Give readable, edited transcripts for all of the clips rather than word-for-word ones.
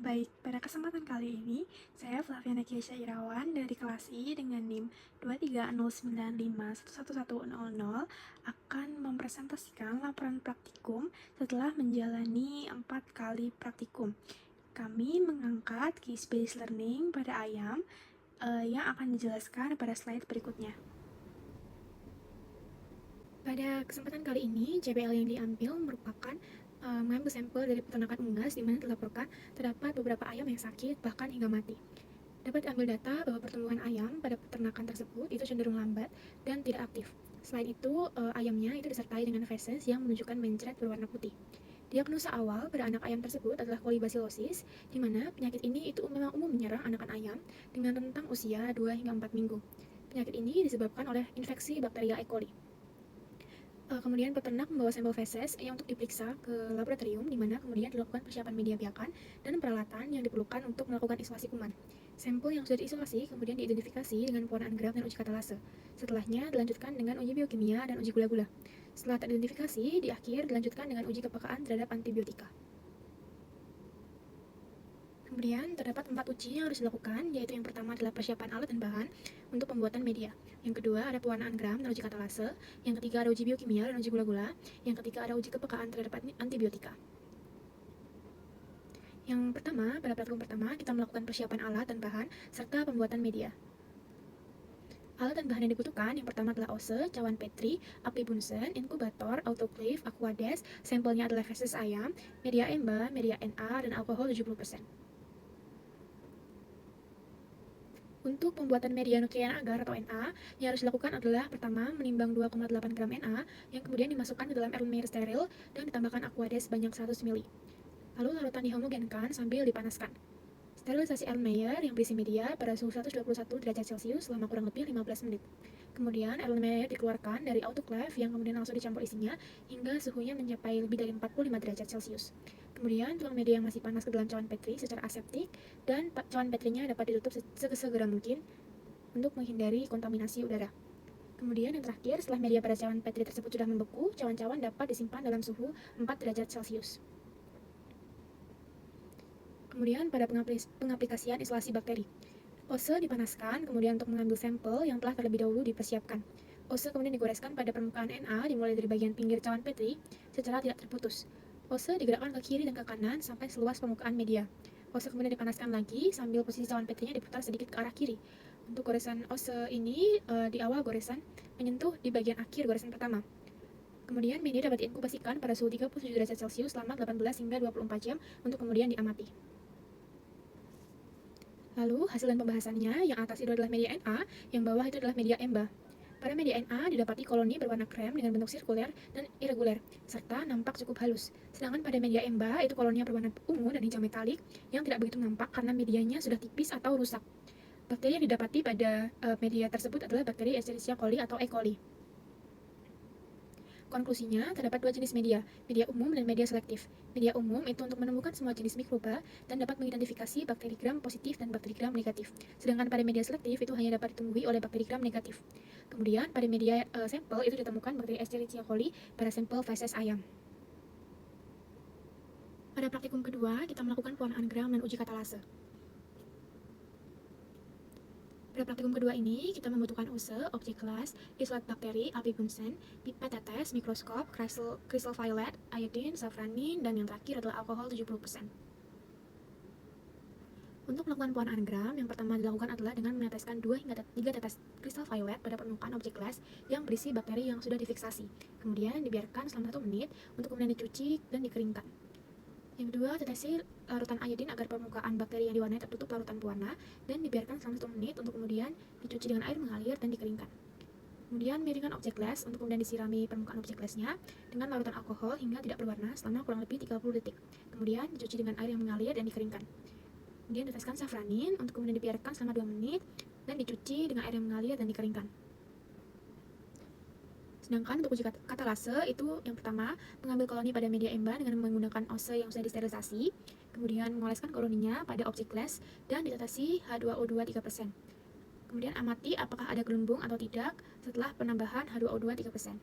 Baik, pada kesempatan kali ini, saya Flaviana Kiesya Irawan dari kelas I dengan NIM 23095111000 akan mempresentasikan laporan praktikum setelah menjalani 4 kali praktikum. Kami mengangkat case-based learning pada ayam yang akan dijelaskan pada slide berikutnya. Pada kesempatan kali ini, JPL yang diambil merupakan mengambil sampel dari peternakan unggas di mana dilaporkan terdapat beberapa ayam yang sakit bahkan hingga mati. Dapat diambil data bahwa pertumbuhan ayam pada peternakan tersebut itu cenderung lambat dan tidak aktif. Selain itu, ayamnya itu disertai dengan feses yang menunjukkan mencret berwarna putih. Diagnosa awal pada anak ayam tersebut adalah kolibasilosis, di mana penyakit ini itu memang umum menyerang anakan ayam dengan rentang usia 2 hingga 4 minggu. Penyakit ini disebabkan oleh infeksi bakteria E. coli. Kemudian peternak membawa sampel feses yang untuk diperiksa ke laboratorium, di mana kemudian dilakukan persiapan media biakan dan peralatan yang diperlukan untuk melakukan isolasi kuman. Sampel yang sudah diisolasi kemudian diidentifikasi dengan pewarnaan gram dan uji katalase. Setelahnya dilanjutkan dengan uji biokimia dan uji gula-gula. Setelah teridentifikasi, di akhir dilanjutkan dengan uji kepekaan terhadap antibiotika. Kemudian, terdapat 4 uji yang harus dilakukan, yaitu yang pertama adalah persiapan alat dan bahan untuk pembuatan media. Yang kedua ada pewarnaan gram dan uji katalase. Yang ketiga ada uji biokimia dan uji gula-gula. Yang ketiga ada uji kepekaan terhadap antibiotika. Yang pertama, pada praktikum pertama, kita melakukan persiapan alat dan bahan serta pembuatan media. Alat dan bahan yang dibutuhkan, yang pertama adalah ose, cawan petri, api bunsen, inkubator, autoclave, aquades, sampelnya adalah feses ayam, media EMBA, media NA, dan alkohol 70%. Untuk pembuatan media nutrien agar atau NA, yang harus dilakukan adalah pertama menimbang 2,8 gram NA yang kemudian dimasukkan ke dalam Erlenmeyer steril dan ditambahkan aquades sebanyak 100 ml. Lalu larutan dihomogenkan sambil dipanaskan. Sterilisasi Erlenmeyer yang berisi media pada suhu 121 derajat Celcius selama kurang lebih 15 menit. Kemudian Erlenmeyer dikeluarkan dari autoclave yang kemudian langsung dicampur isinya hingga suhunya mencapai lebih dari 45 derajat Celcius. Kemudian tuang media yang masih panas ke dalam cawan petri secara aseptik dan cawan petrinya dapat ditutup sesegera mungkin untuk menghindari kontaminasi udara. Kemudian yang terakhir, setelah media pada cawan petri tersebut sudah membeku, cawan-cawan dapat disimpan dalam suhu 4 derajat Celcius. Kemudian pada pengaplikasian isolasi bakteri. Ose dipanaskan, kemudian untuk mengambil sampel yang telah terlebih dahulu dipersiapkan. Ose kemudian digoreskan pada permukaan NA dimulai dari bagian pinggir cawan petri secara tidak terputus. Ose digerakkan ke kiri dan ke kanan sampai seluas permukaan media. Ose kemudian dipanaskan lagi sambil posisi cawan petrinya diputar sedikit ke arah kiri. Untuk goresan ose ini di awal goresan menyentuh di bagian akhir goresan pertama. Kemudian media dapat diinkubasikan pada suhu 37 derajat Celcius selama 18 hingga 24 jam untuk kemudian diamati. Lalu hasil dan pembahasannya, yang atas itu adalah media NA, yang bawah itu adalah media EMBA. Pada media NA didapati koloni berwarna krem dengan bentuk sirkuler dan irregular, serta nampak cukup halus. Sedangkan pada media EMBA itu koloninya berwarna ungu dan hijau metalik yang tidak begitu nampak karena medianya sudah tipis atau rusak. Bakteri yang didapati pada media tersebut adalah bakteri Escherichia coli atau E. coli. Konklusinya, terdapat dua jenis media, media umum dan media selektif. Media umum itu untuk menemukan semua jenis mikroba dan dapat mengidentifikasi bakteri gram positif dan bakteri gram negatif. Sedangkan pada media selektif itu hanya dapat ditumbuhi oleh bakteri gram negatif. Kemudian pada media sampel itu ditemukan bakteri Escherichia coli pada sampel feses ayam. Pada praktikum kedua, kita melakukan pewarnaan gram dan uji katalase. Pada praktikum kedua ini, kita membutuhkan use, objek kelas, isolat bakteri, api bunsen, pipet tetes, mikroskop, crystal violet, iodine, safranin, dan yang terakhir adalah alkohol 70%. Untuk melakukan pewarnaan gram, yang pertama dilakukan adalah dengan meneteskan 2 hingga 3 tetes crystal violet pada permukaan objek kelas yang berisi bakteri yang sudah difiksasi. Kemudian dibiarkan selama 1 menit untuk kemudian dicuci dan dikeringkan. Yang kedua, tetesi larutan iodin agar permukaan bakteri yang diwarnai tertutup larutan pewarna dan dibiarkan selama 1 menit untuk kemudian dicuci dengan air mengalir dan dikeringkan. Kemudian miringkan objek les untuk kemudian disirami permukaan objek lesnya dengan larutan alkohol hingga tidak berwarna selama kurang lebih 30 detik. Kemudian dicuci dengan air yang mengalir dan dikeringkan. Kemudian teteskan safranin untuk kemudian dibiarkan selama 2 menit dan dicuci dengan air yang mengalir dan dikeringkan. Sedangkan untuk uji katalase itu yang pertama, mengambil koloni pada media EMBA dengan menggunakan ose yang sudah disterilisasi, kemudian mengoleskan koloninya pada objek les dan ditetesi H2O2 3%. Kemudian amati apakah ada gelembung atau tidak setelah penambahan H2O2 3%.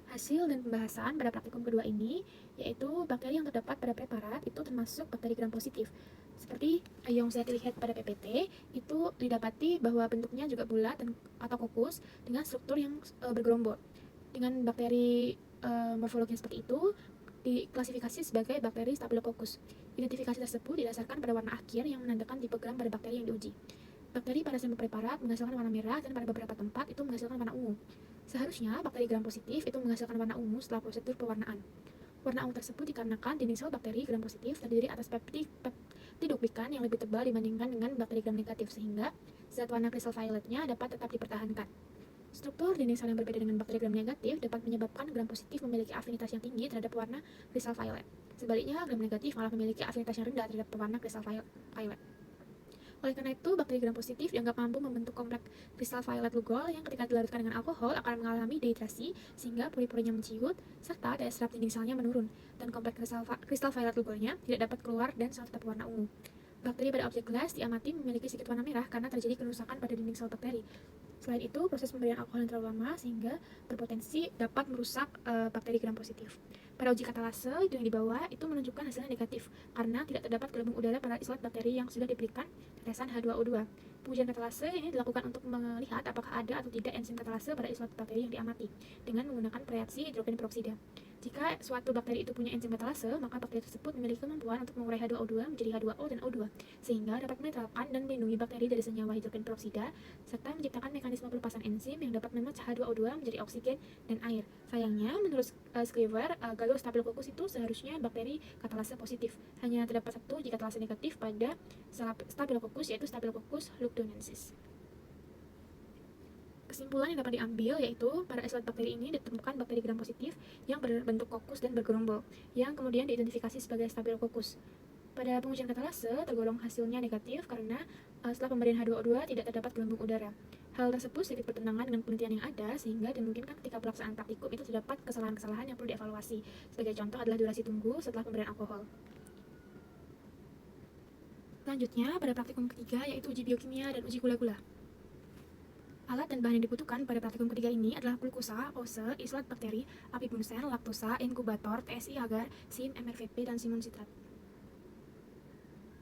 Hasil dan pembahasan pada praktikum kedua ini, yaitu bakteri yang terdapat pada preparat itu termasuk bakteri gram positif. Seperti yang saya lihat pada PPT, itu didapati bahwa bentuknya juga bulat atau kukus dengan struktur yang bergerombol. Dengan bakteri morfologi seperti itu, diklasifikasi sebagai bakteri Staphylococcus. Identifikasi tersebut didasarkan pada warna akhir yang menandakan tipe gram pada bakteri yang diuji. Bakteri pada sampel preparat menghasilkan warna merah dan pada beberapa tempat itu menghasilkan warna ungu. Seharusnya bakteri gram positif itu menghasilkan warna ungu setelah prosedur pewarnaan. Warna ungu tersebut dikarenakan dinding sel bakteri gram positif terdiri atas peptidoglikan yang lebih tebal dibandingkan dengan bakteri gram negatif, sehingga zat warna kristal violetnya dapat tetap dipertahankan. Struktur dinding sel yang berbeda dengan bakteri gram negatif dapat menyebabkan gram positif memiliki afinitas yang tinggi terhadap warna kristal violet. Sebaliknya, gram negatif malah memiliki afinitas yang rendah terhadap warna kristal violet. Oleh karena itu, bakteri gram positif dianggap mampu membentuk kompleks kristal violet Lugol yang ketika dilarutkan dengan alkohol akan mengalami dehidrasi sehingga pori-porinya menciut serta daya serap dinding selnya menurun, dan kompleks kristal violet Lugolnya tidak dapat keluar dan sel tetap warna ungu. Bakteri pada objek gelas diamati memiliki sedikit warna merah karena terjadi kerusakan pada dinding sel bakteri. Selain itu, proses pemberian alkohol yang terlalu lama sehingga berpotensi dapat merusak bakteri gram positif. Pada uji katalase itu yang di bawah itu menunjukkan hasilnya negatif karena tidak terdapat gelembung udara pada isolat bakteri yang sudah diberikan tetesan H2O2. Pengujian katalase ini dilakukan untuk melihat apakah ada atau tidak enzim katalase pada isolat bakteri yang diamati dengan menggunakan reaksi hidrogen peroksida. Jika suatu bakteri itu punya enzim katalase, maka bakteri tersebut memiliki kemampuan untuk mengurai H2O2 menjadi H2O dan O2, sehingga dapat menetralkan dan melindungi bakteri dari senyawa hidrogen peroksida, serta menciptakan mekanisme pelepasan enzim yang dapat memecah H2O2 menjadi oksigen dan air. Sayangnya, menurut Scriver, Staphylococcus itu seharusnya bakteri katalase positif. Hanya terdapat satu uji katalase negatif pada Staphylococcus, yaitu Staphylococcus lugdunensis. Kesimpulan yang dapat diambil yaitu pada isolat bakteri ini ditemukan bakteri gram positif yang berbentuk kokus dan bergerombol, yang kemudian diidentifikasi sebagai Staphylococcus. Pada pengujian katalase tergolong hasilnya negatif karena setelah pemberian H2O2 tidak terdapat gelembung udara. Hal tersebut sedikit bertentangan dengan penelitian yang ada, sehingga dimungkinkan ketika pelaksanaan praktikum itu terdapat kesalahan-kesalahan yang perlu dievaluasi. Sebagai contoh adalah durasi tunggu setelah pemberian alkohol. Selanjutnya, pada praktikum ketiga yaitu uji biokimia dan uji gula-gula. Alat dan bahan yang dibutuhkan pada praktikum ketiga ini adalah glukosa, ose, isolat bakteri, api bunsen, laktosa, inkubator, TSI agar, SIM, MRVP, dan simon sitrat.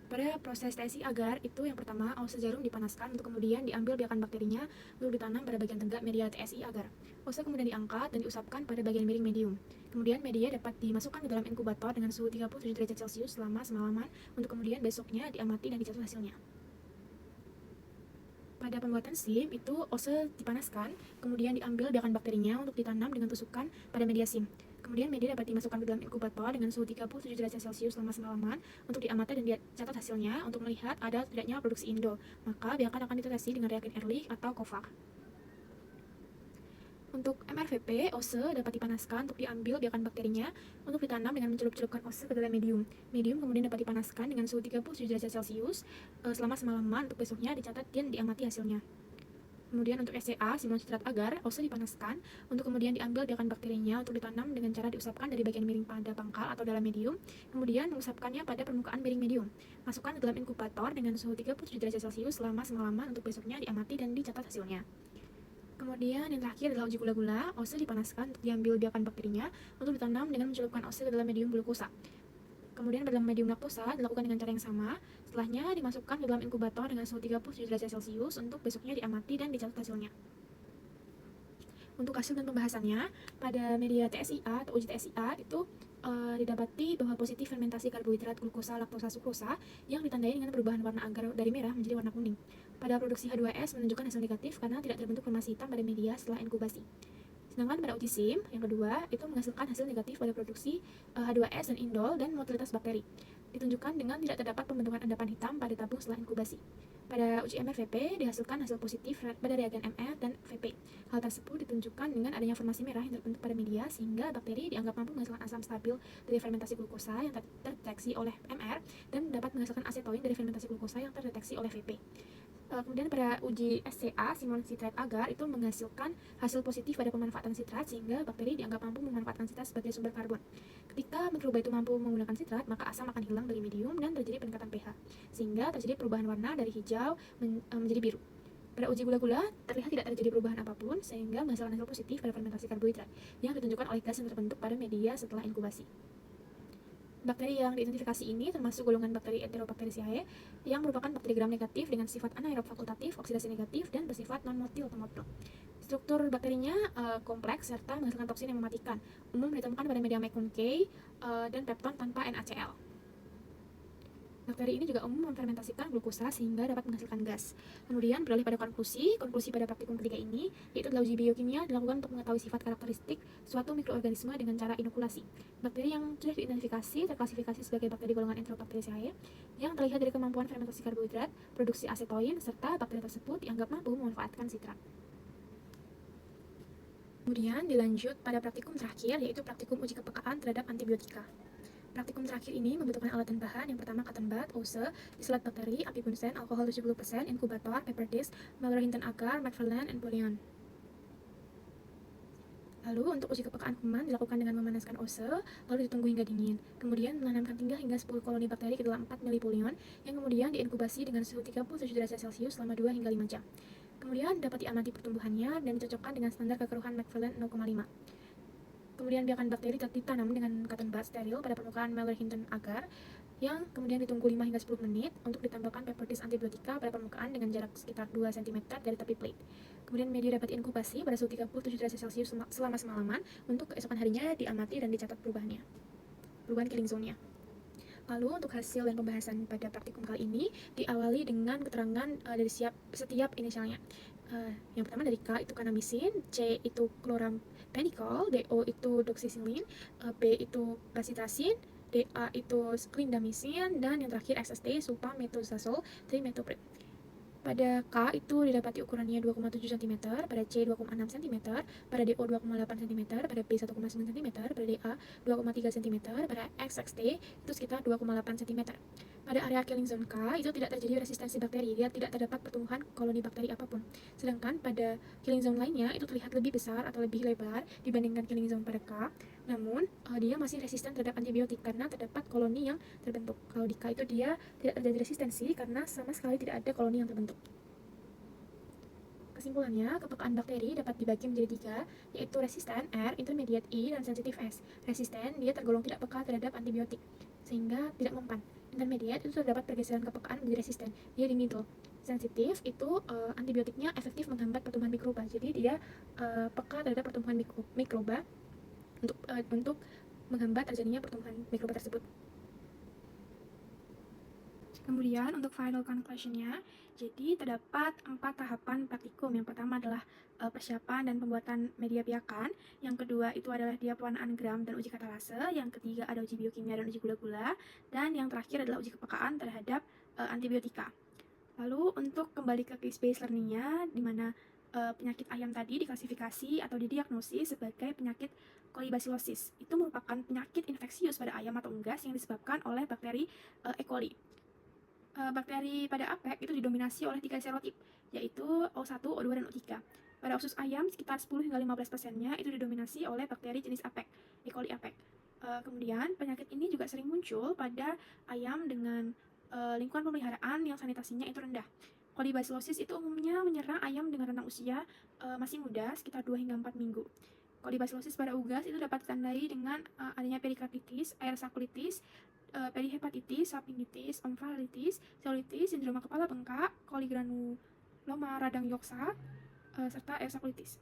Pada proses TSI agar itu yang pertama, ose jarum dipanaskan untuk kemudian diambil biakan bakterinya lalu ditanam pada bagian tegak media TSI agar. Ose kemudian diangkat dan diusapkan pada bagian miring medium. Kemudian media dapat dimasukkan ke dalam inkubator dengan suhu 37 derajat Celcius selama semalaman untuk kemudian besoknya diamati dan dicatat hasilnya. Pada pembuatan SIM itu ose dipanaskan, kemudian diambil biakan bakterinya untuk ditanam dengan tusukan pada media SIM. Kemudian media dapat dimasukkan ke dalam inkubator dengan suhu 37 derajat Celcius selama semalaman untuk diamati dan dicatat hasilnya untuk melihat ada tidaknya produksi indol. Maka biakan akan ditetes dengan reagen Ehrlich atau Kovac. Untuk MRVP, ose dapat dipanaskan untuk diambil biakan bakterinya untuk ditanam dengan mencelup-celupkan ose ke dalam medium. Medium kemudian dapat dipanaskan dengan suhu 37 derajat Celcius selama semalaman untuk besoknya dicatat dan diamati hasilnya. Kemudian untuk SCA, simon sitrat agar, ose dipanaskan untuk kemudian diambil biakan bakterinya untuk ditanam dengan cara diusapkan dari bagian miring pada pangkal atau dalam medium, kemudian mengusapkannya pada permukaan miring medium. Masukkan ke dalam inkubator dengan suhu 37 derajat Celcius selama semalaman untuk besoknya diamati dan dicatat hasilnya. Kemudian yang terakhir adalah uji gula-gula. Ose dipanaskan untuk diambil biakan bakterinya untuk ditanam dengan mencelupkan ose ke dalam medium glukosa. Kemudian pada dalam medium laktosa dilakukan dengan cara yang sama. Setelahnya dimasukkan ke dalam inkubator dengan suhu 37 derajat Celcius untuk besoknya diamati dan dicatat hasilnya. Untuk hasil dan pembahasannya, pada media TSIA atau uji TSIA itu didapati bahwa positif fermentasi karbohidrat glukosa, laktosa, sukrosa yang ditandai dengan perubahan warna agar dari merah menjadi warna kuning. Pada produksi H2S menunjukkan hasil negatif karena tidak terbentuk formasi hitam pada media setelah inkubasi. Sedangkan pada uji SIM yang kedua itu menghasilkan hasil negatif pada produksi H2S dan indol dan motilitas bakteri. Ditunjukkan dengan tidak terdapat pembentukan endapan hitam pada tabung setelah inkubasi. Pada uji MRVP dihasilkan hasil positif pada reagen MR dan VP. Hal tersebut ditunjukkan dengan adanya formasi merah yang terbentuk pada media sehingga bakteri dianggap mampu menghasilkan asam stabil dari fermentasi glukosa yang terdeteksi oleh MR dan dapat menghasilkan asetoin dari fermentasi glukosa yang terdeteksi oleh VP. Kemudian pada uji SCA, simon sitrat agar itu menghasilkan hasil positif pada pemanfaatan sitrat sehingga bakteri dianggap mampu memanfaatkan sitrat sebagai sumber karbon. Ketika mikroba itu mampu menggunakan sitrat, maka asam akan hilang dari medium dan terjadi peningkatan pH, sehingga terjadi perubahan warna dari hijau menjadi biru. Pada uji gula-gula, terlihat tidak terjadi perubahan apapun, sehingga menghasilkan hasil positif pada fermentasi karbohidrat, yang ditunjukkan oleh gas yang terbentuk pada media setelah inkubasi. Bakteri yang diidentifikasi ini termasuk golongan bakteri Enterobacteriaceae yang merupakan bakteri gram negatif dengan sifat anaerob fakultatif, oksidasi negatif, dan bersifat non-motil atau. Struktur bakterinya kompleks serta menghasilkan toksin yang mematikan, umum ditemukan pada media McConkey dan pepton tanpa NaCl. Bakteri ini juga umum memfermentasikan glukosa sehingga dapat menghasilkan gas. Kemudian beralih pada konklusi pada praktikum ketiga ini, yaitu adalah uji biokimia dilakukan untuk mengetahui sifat karakteristik suatu mikroorganisme dengan cara inokulasi. Bakteri yang sudah diidentifikasi terklasifikasi sebagai bakteri golongan Enterobacteriaceae yang terlihat dari kemampuan fermentasi karbohidrat, produksi asetoin, serta bakteri tersebut dianggap mampu memanfaatkan sitrat. Kemudian dilanjut pada praktikum terakhir, yaitu praktikum uji kepekaan terhadap antibiotika. Praktikum terakhir ini membutuhkan alat dan bahan. Yang pertama cotton bud, ose, diselat bakteri, api bunsen, alkohol 70%, inkubator, paper disk, Mueller-Hinton agar, Macfarlane, and Bouillon. Lalu untuk uji kepekaan kuman dilakukan dengan memanaskan ose, lalu ditunggu hingga dingin. Kemudian menanamkan 3 hingga 10 koloni bakteri ke dalam 4 ml Bouillon, yang kemudian diinkubasi dengan suhu 37 derajat Celcius selama 2 hingga 5 jam. Kemudian dapat diamati pertumbuhannya dan dicocokkan dengan standar kekeruhan Macfarlane 0,5. Kemudian biarkan bakteri ditanam dengan cotton bud steril pada permukaan Mueller-Hinton agar, yang kemudian ditunggu 5 hingga 10 menit untuk ditambahkan paper disk antibiotika pada permukaan dengan jarak sekitar 2 cm dari tepi plate. Kemudian media dapat diinkubasi pada suhu 37 derajat Celcius selama semalaman untuk keesokan harinya diamati dan dicatat perubahan killing zone-nya. Lalu untuk hasil dan pembahasan pada praktikum kali ini diawali dengan keterangan dari setiap inisialnya. Yang pertama dari K itu kanamisin, C itu chloramphenicol, DO itu doxycycline, B itu bacitracin, DA itu clindamycin, dan yang terakhir XST sulfamethoxazole trimetoprid. Pada K itu didapati ukurannya 2,7 cm, pada C 2,6 cm, pada DO 2,8 cm, pada B 1,9 cm, pada DA 2,3 cm, pada XXT itu sekitar 2,8 cm. Pada area killing zone K itu tidak terjadi resistensi bakteri, dia tidak terdapat pertumbuhan koloni bakteri apapun. Sedangkan pada killing zone lainnya itu terlihat lebih besar atau lebih lebar dibandingkan killing zone pada K, namun dia masih resisten terhadap antibiotik karena terdapat koloni yang terbentuk. Kalau di K itu dia tidak terjadi resistensi karena sama sekali tidak ada koloni yang terbentuk. Kesimpulannya, kepekaan bakteri dapat dibagi menjadi 3, yaitu resisten R, intermediate I, dan sensitif S. Resisten, dia tergolong tidak peka terhadap antibiotik, sehingga tidak mempan. Intermediate itu terdapat pergeseran kepekaan menjadi resisten, dia di middle. Sensitif itu antibiotiknya efektif menghambat pertumbuhan mikroba, jadi dia peka terhadap pertumbuhan mikroba untuk menghambat terjadinya pertumbuhan mikroba tersebut. Kemudian untuk final conclusion-nya, jadi terdapat 4 tahapan praktikum. Yang pertama adalah persiapan dan pembuatan media piakan. Yang kedua itu adalah dia pewarnaan gram dan uji katalase. Yang ketiga ada uji biokimia dan uji gula-gula. Dan yang terakhir adalah uji kepekaan terhadap antibiotika. Lalu untuk kembali ke case-based learning-nya, di mana penyakit ayam tadi diklasifikasi atau didiagnosis sebagai penyakit kolibasilosis. Itu merupakan penyakit infeksius pada ayam atau unggas yang disebabkan oleh bakteri E. coli. Bakteri pada APEC itu didominasi oleh 3 serotip, yaitu O1, O2, dan O3. Pada usus ayam, sekitar 10 hingga 15%-nya itu didominasi oleh bakteri jenis APEC, E. coli APEC. Kemudian, penyakit ini juga sering muncul pada ayam dengan lingkungan pemeliharaan yang sanitasinya itu rendah. Kolibasilosis itu umumnya menyerang ayam dengan rentang usia masih muda, sekitar 2 hingga 4 minggu. Kolibasilosis pada unggas itu dapat ditandai dengan adanya perikarditis, air sakulitis, perihepatitis, salpingitis, omfalitis, selulitis, sindroma kepala bengkak, koligranuloma radang yoksa, serta eosinophilitis.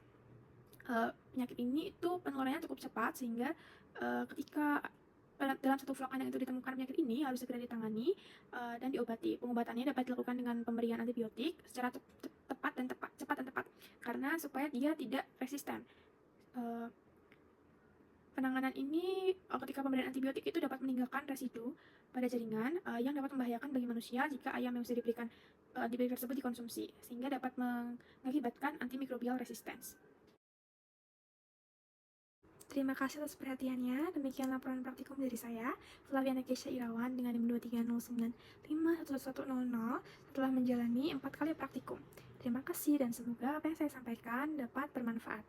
Penyakit ini itu penularannya cukup cepat sehingga ketika dalam satu flock kandang itu ditemukan penyakit ini harus segera ditangani dan diobati. Pengobatannya dapat dilakukan dengan pemberian antibiotik secara cepat dan tepat karena supaya dia tidak resisten. Penanganan ini ketika pemberian antibiotik itu dapat meninggalkan residu pada jaringan yang dapat membahayakan bagi manusia jika ayam yang sudah diberikan antibiotik tersebut dikonsumsi, sehingga dapat mengakibatkan antimikrobial resistance. Terima kasih atas perhatiannya. Demikian laporan praktikum dari saya, Flaviana Kesha Irawan dengan NIM 23095111100 setelah menjalani 4 kali praktikum. Terima kasih dan semoga apa yang saya sampaikan dapat bermanfaat.